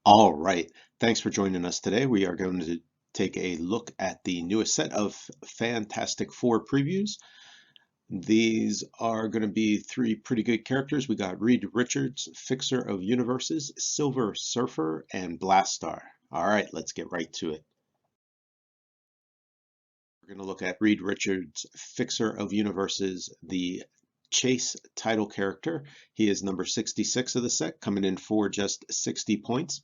All right. Thanks for joining us today. We are going to take a look at the newest set of Fantastic Four previews. These are going to be three pretty good characters. We got Reed Richards, Fixer of Universes, Silver Surfer, and Blastaar. All right, let's get right to it. We're going to look at Reed Richards, Fixer of Universes, the Chase title character. He is number 66 of the set, coming in for just 60 points.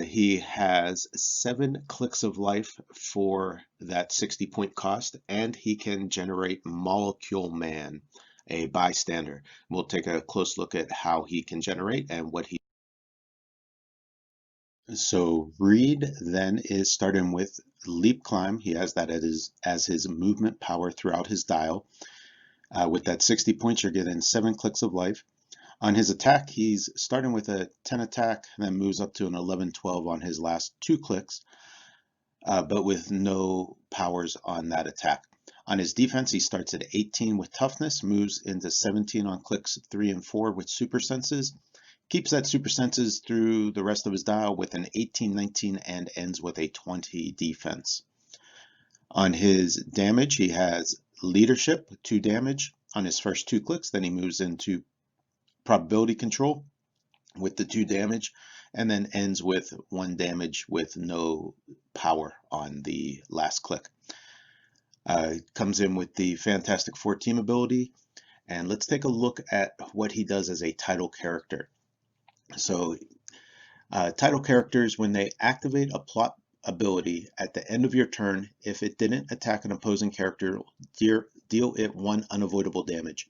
He has 7 clicks of life for that 60-point cost, and he can generate Molecule Man, a bystander. We'll take a close look at how he can generate and what he. So Reed then is starting with Leap Climb. He has that as his movement power throughout his dial. With that 60 points, you're getting 7 clicks of life. On his attack, he's starting with a 10 attack, then moves up to an 11-12 on his last 2 clicks, but with no powers on that attack. On his defense, he starts at 18 with toughness, moves into 17 on clicks 3 and 4 with super senses, keeps that super senses through the rest of his dial with an 18, 19, and ends with a 20 defense. On his damage, he has leadership, 2 damage on his first 2 clicks, then he moves into probability control with the 2 damage, and then ends with 1 damage with no power on the last click. Comes in with the Fantastic Four team ability, and let's take a look at what he does as a title character. So title characters, when they activate a plot ability at the end of your turn, if it didn't attack an opposing character, deal it 1 unavoidable damage.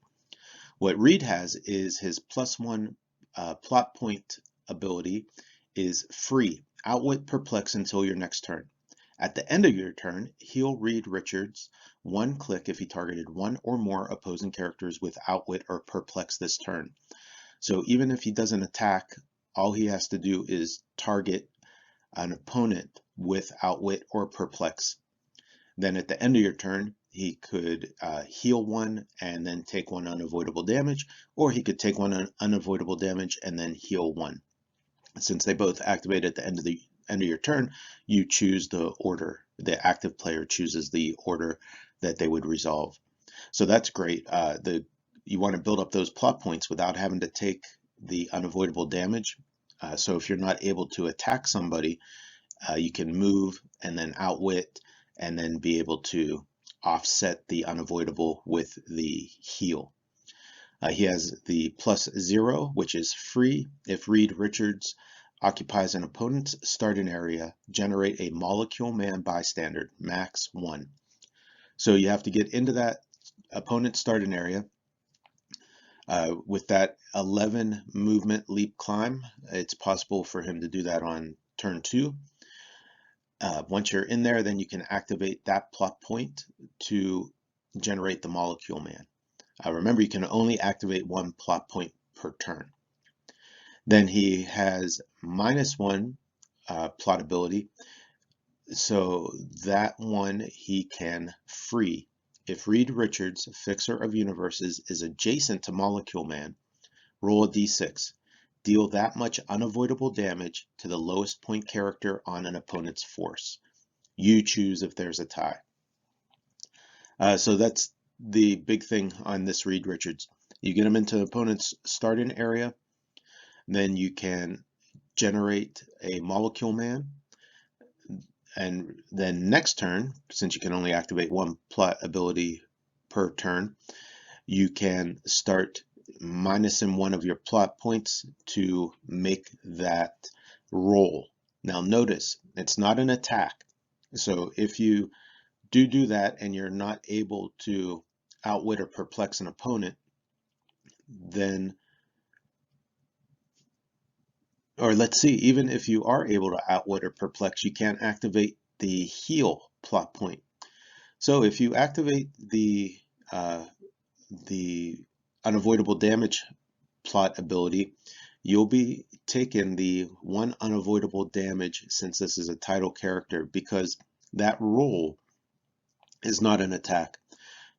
What Reed has is his +1 plot point ability is free. Outwit Perplex until your next turn. At the end of your turn, heal Reed Richards 1 click if he targeted 1 or more opposing characters with Outwit or Perplex this turn. So even if he doesn't attack, all he has to do is target an opponent with Outwit or Perplex. Then at the end of your turn, he could heal 1 and then take 1 unavoidable damage, or he could take 1 unavoidable damage and then heal 1. Since they both activate at the end of your turn, you choose the order. The active player chooses the order that they would resolve. So that's great. You want to build up those plot points without having to take the unavoidable damage. So if you're not able to attack somebody, you can move and then outwit and then be able to offset the unavoidable with the heal. He has the +0, which is free. If Reed Richards occupies an opponent's starting area, generate a Molecule Man bystander, max 1. So you have to get into that opponent's starting area. With that 11 movement leap climb, it's possible for him to do that on turn 2. Once you're in there, then you can activate that plot point to generate the Molecule Man. Remember, you can only activate 1 plot point per turn. Then he has -1 plot ability, so that one he can free. If Reed Richards, Fixer of Universes, is adjacent to Molecule Man, roll a d6. Deal that much unavoidable damage to the lowest point character on an opponent's force. You choose if there's a tie. So that's the big thing on this Reed Richards. You get him into the opponent's starting area, then you can generate a Molecule Man, and then next turn, since you can only activate 1 plot ability per turn, you can start minusing 1 of your plot points to make that roll. Now notice, it's not an attack. So if you do that and you're not able to outwit or perplex an opponent, then, or let's see, even if you are able to outwit or perplex, you can't activate the heal plot point. So if you activate the unavoidable damage plot ability, you'll be taking the 1 unavoidable damage since this is a title character, because that roll is not an attack.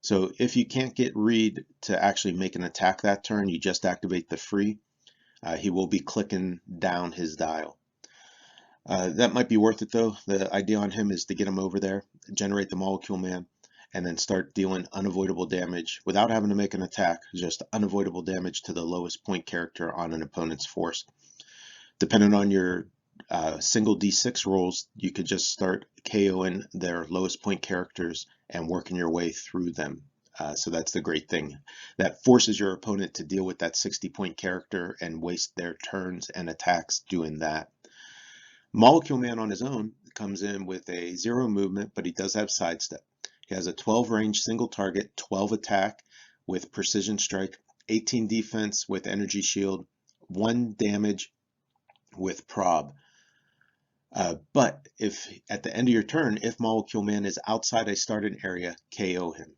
So if you can't get Reed to actually make an attack that turn, you just activate the free. He will be clicking down his dial. That might be worth it though. The idea on him is to get him over there, generate the Molecule Man, and then start dealing unavoidable damage without having to make an attack, just unavoidable damage to the lowest point character on an opponent's force. Depending on your single D6 rolls, you could just start KOing their lowest point characters and working your way through them. So that's the great thing. That forces your opponent to deal with that 60-point character and waste their turns and attacks doing that. Molecule Man on his own comes in with a 0 movement, but he does have sidestep. He has a 12 range single target, 12 attack with precision strike, 18 defense with energy shield, 1 damage with prob. But if at the end of your turn, if Molecule Man is outside a starting area, KO him.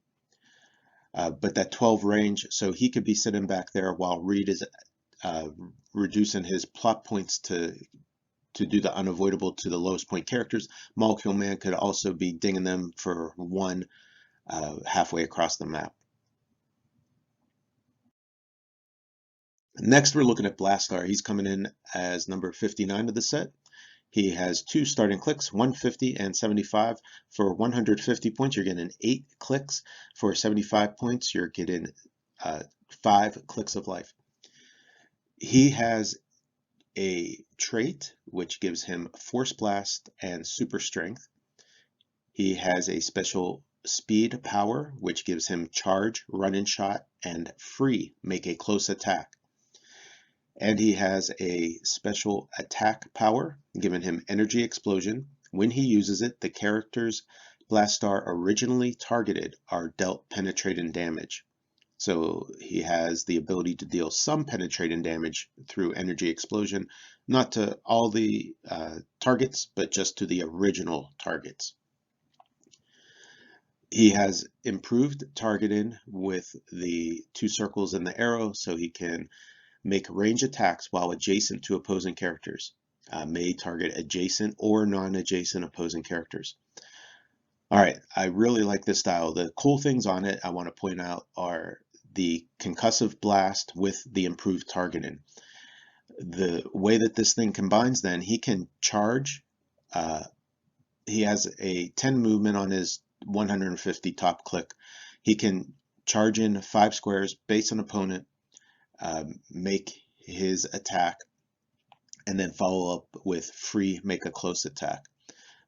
But that 12 range, so he could be sitting back there while Reed is reducing his plot points to do the unavoidable to the lowest point characters. Molecule Man could also be dinging them for 1 halfway across the map. Next, we're looking at Blastaar. He's coming in as number 59 of the set. He has 2 starting clicks, 150 and 75. For 150 points, you're getting 8 clicks. For 75 points, you're getting 5 clicks of life. He has a trait which gives him Force Blast and Super Strength. He has a special speed power which gives him Charge, Run and Shot, and Free, Make a Close Attack. And he has a special attack power giving him Energy Explosion. When he uses it, the characters Blastaar originally targeted are dealt penetrating damage. So he has the ability to deal some penetrating damage through Energy Explosion, not to all the targets, but just to the original targets. He has improved targeting with the 2 circles and the arrow, so he can make range attacks while adjacent to opposing characters. May target adjacent or non-adjacent opposing characters. All right, I really like this style. The cool things on it I want to point out are the concussive blast with the improved targeting. The way that this thing combines, then he can charge. He has a 10 movement on his 150 top click. He can charge in 5 squares, base an opponent, make his attack, and then follow up with Free, Make a Close Attack.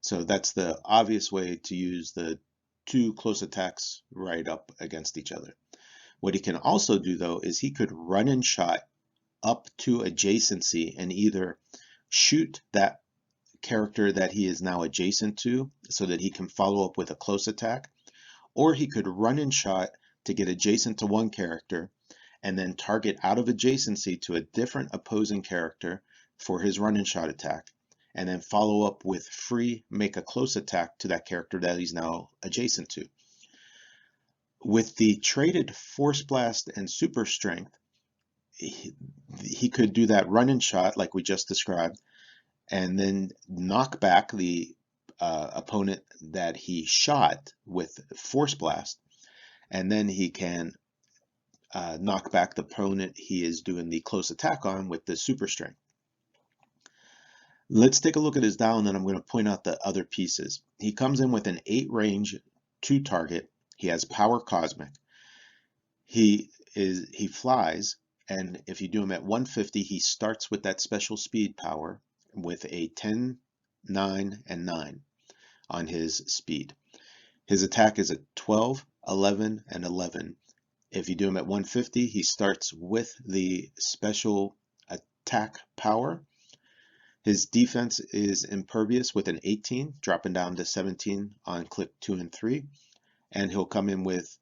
So that's the obvious way to use the 2 close attacks right up against each other. What he can also do though is he could run and shot up to adjacency and either shoot that character that he is now adjacent to so that he can follow up with a close attack, or he could run and shot to get adjacent to one character and then target out of adjacency to a different opposing character for his run and shot attack, and then follow up with Free, Make a Close Attack to that character that he's now adjacent to. With the traded Force Blast and Super Strength, he could do that run and shot like we just described, and then knock back the opponent that he shot with Force Blast, and then he can knock back the opponent he is doing the close attack on with the Super Strength. Let's take a look at his dial, and then I'm going to point out the other pieces. He comes in with an 8 range, 2 target. He has Power Cosmic. He flies, and if you do him at 150, he starts with that special speed power with a 10, 9, and 9 on his speed. His attack is a 12, 11, and 11. If you do him at 150, he starts with the special attack power. His defense is impervious with an 18, dropping down to 17 on click 2 and 3. And he'll come in with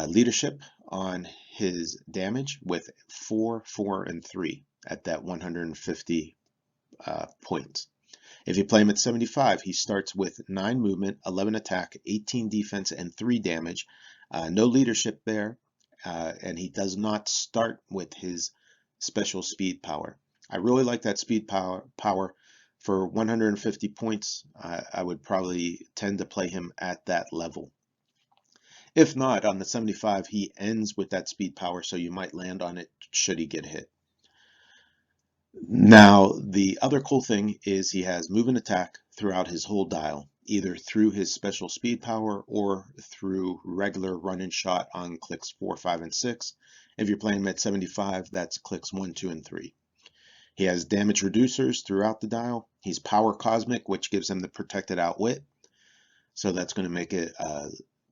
leadership on his damage with 4, 4, and 3 at that 150 points. If you play him at 75, he starts with 9 movement, 11 attack, 18 defense, and 3 damage. No leadership there, and he does not start with his special speed power. I really like that speed power. For 150 points, I would probably tend to play him at that level. If not, on the 75, he ends with that speed power, so you might land on it should he get hit. Now, the other cool thing is he has move and attack throughout his whole dial, either through his special speed power or through regular run and shot on clicks 4, 5, and 6. If you're playing him at 75, that's clicks 1, 2, and 3. He has damage reducers throughout the dial. He's power cosmic, which gives him the protected outwit. So that's going to make it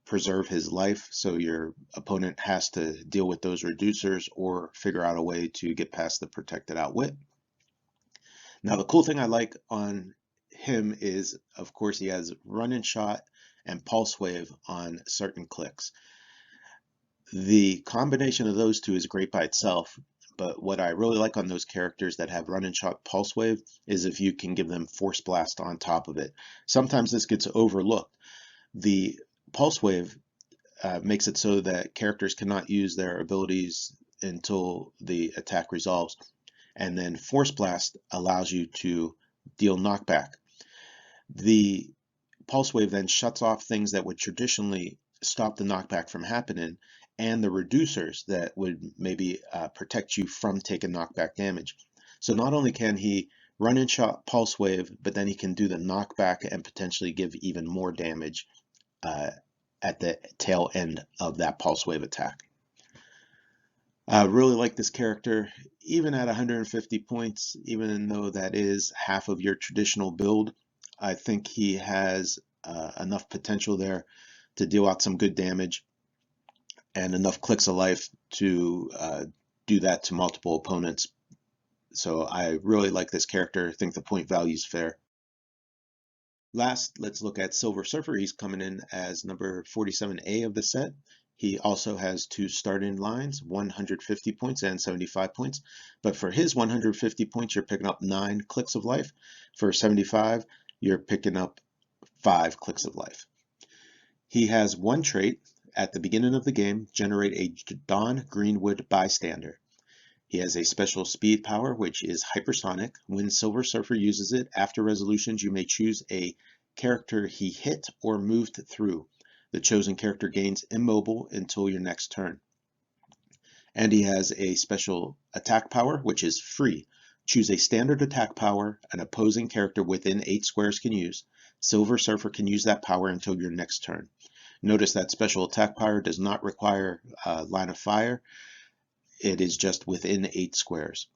preserve his life. So your opponent has to deal with those reducers or figure out a way to get past the protected outwit. Now, the cool thing I like on him is, of course, he has run and shot and pulse wave on certain clicks. The combination of those two is great by itself, but what I really like on those characters that have run and shot pulse wave is if you can give them force blast on top of it. Sometimes this gets overlooked. The pulse wave makes it so that characters cannot use their abilities until the attack resolves. And then Force Blast allows you to deal knockback. The Pulse Wave then shuts off things that would traditionally stop the knockback from happening, and the reducers that would maybe protect you from taking knockback damage. So not only can he run and shot Pulse Wave, but then he can do the knockback and potentially give even more damage at the tail end of that Pulse Wave attack. I really like this character, even at 150 points, even though that is half of your traditional build. I think he has enough potential there to deal out some good damage and enough clicks of life to do that to multiple opponents. So I really like this character. I think the point value is fair. Last, let's look at Silver Surfer. He's coming in as number 47A of the set. He also has two starting lines, 150 points and 75 points. But for his 150 points, you're picking up 9 clicks of life. For 75, you're picking up 5 clicks of life. He has one trait. At the beginning of the game, generate a Dawn Greenwood bystander. He has a special speed power, which is hypersonic. When Silver Surfer uses it, after resolutions, you may choose a character he hit or moved through. The chosen character gains immobile until your next turn. And he has a special attack power, which is free. Choose a standard attack power an opposing character within 8 squares can use. Silver Surfer can use that power until your next turn. Notice that special attack power does not require line of fire. It is just within 8 squares.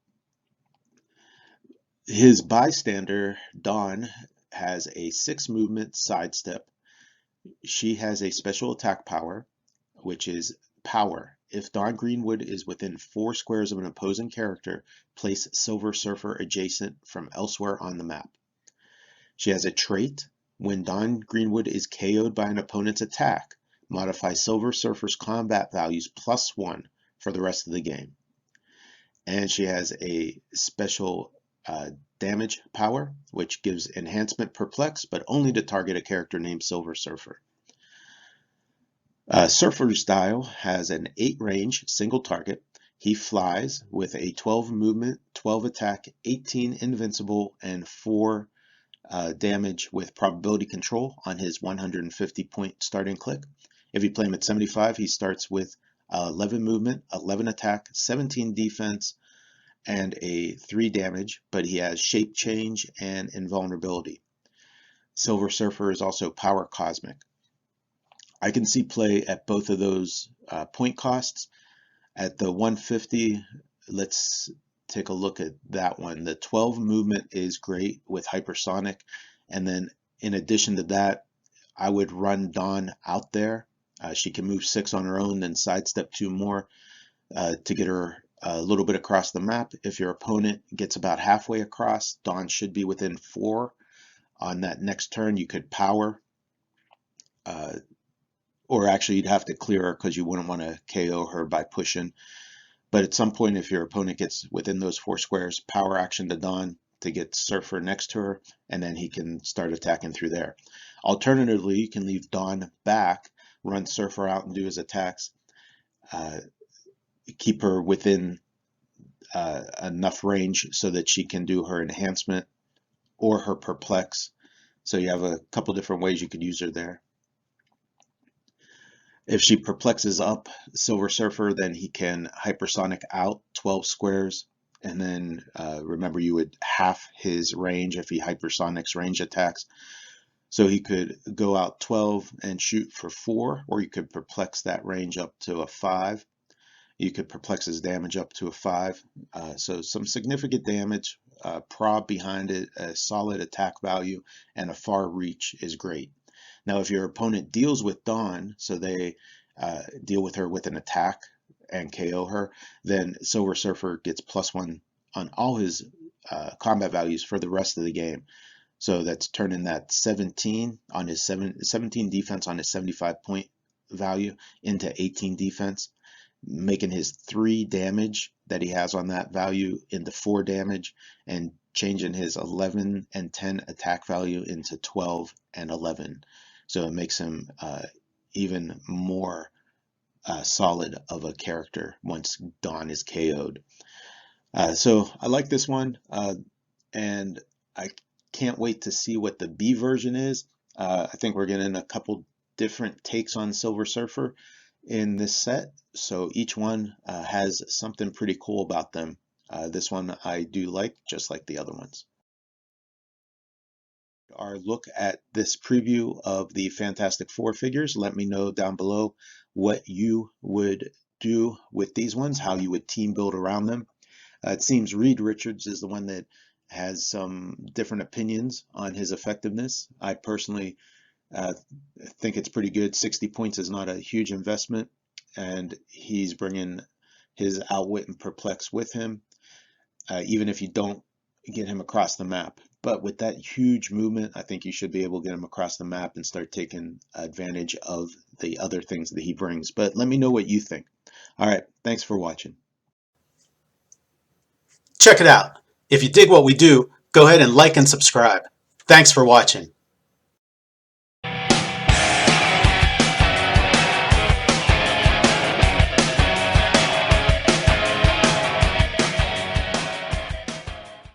His bystander, Dawn, has a 6 movement sidestep. She has a special attack power, which is power. If Dawn Greenwood is within 4 squares of an opposing character, place Silver Surfer adjacent from elsewhere on the map. She has a trait. When Dawn Greenwood is KO'd by an opponent's attack, modify Silver Surfer's combat values +1 for the rest of the game. And she has a special damage power, which gives enhancement perplex, but only to target a character named Silver Surfer. Surfer's dial has an 8 range single target. He flies with a 12 movement, 12 attack, 18 invincible, and 4 damage with probability control on his 150 point starting click. If you play him at 75, he starts with 11 movement, 11 attack, 17 defense, and a 3 damage, but he has shape change and invulnerability. Silver Surfer is also power cosmic. I can see play at both of those point costs. At the 150, let's take a look at that one. The 12 movement is great with hypersonic, and then in addition to that, I would run Dawn out there. She can move 6 on her own, then sidestep 2 more to get her a little bit across the map. If your opponent gets about halfway across, Dawn should be within 4. On that next turn, you could power, or actually you'd have to clear her because you wouldn't want to KO her by pushing. But at some point, if your opponent gets within those 4 squares, power action to Dawn to get Surfer next to her, and then he can start attacking through there. Alternatively, you can leave Dawn back, run Surfer out and do his attacks, keep her within enough range so that she can do her enhancement or her perplex. So you have a couple different ways you could use her there. If she perplexes up Silver Surfer, then he can hypersonic out 12 squares And then remember, you would half his range if he hypersonics range attacks. So he could go out 12 and shoot for 4, or you could perplex that range up to a 5. You could perplex his damage up to a 5. So some significant damage, prob behind it, a solid attack value, and a far reach is great. Now, if your opponent deals with Dawn, so they deal with her with an attack and KO her, then Silver Surfer gets +1 on all his combat values for the rest of the game. So that's turning that 17 on his 17 defense on his 75 point value into 18 defense, making his 3 damage that he has on that value into 4 damage, and changing his 11 and 10 attack value into 12 and 11. So it makes him even more solid of a character once Dawn is KO'd. So I like this one, and I can't wait to see what the B version is. I think we're getting a couple different takes on Silver Surfer in this set, so each one has something pretty cool about them. This one I do like, just like the other ones. Our look at this preview of the Fantastic Four figures. Let me know down below what you would do with these ones, how you would team build around them. It seems Reed Richards is the one that has some different opinions on his effectiveness. I personally think it's pretty good. 60 points is not a huge investment, and he's bringing his outwit and perplex with him, even if you don't get him across the map. But with that huge movement, I think you should be able to get him across the map and start taking advantage of the other things that he brings. But let me know what you think. All right, thanks for watching. Check it out. If you dig what we do, go ahead and like and subscribe. Thanks for watching.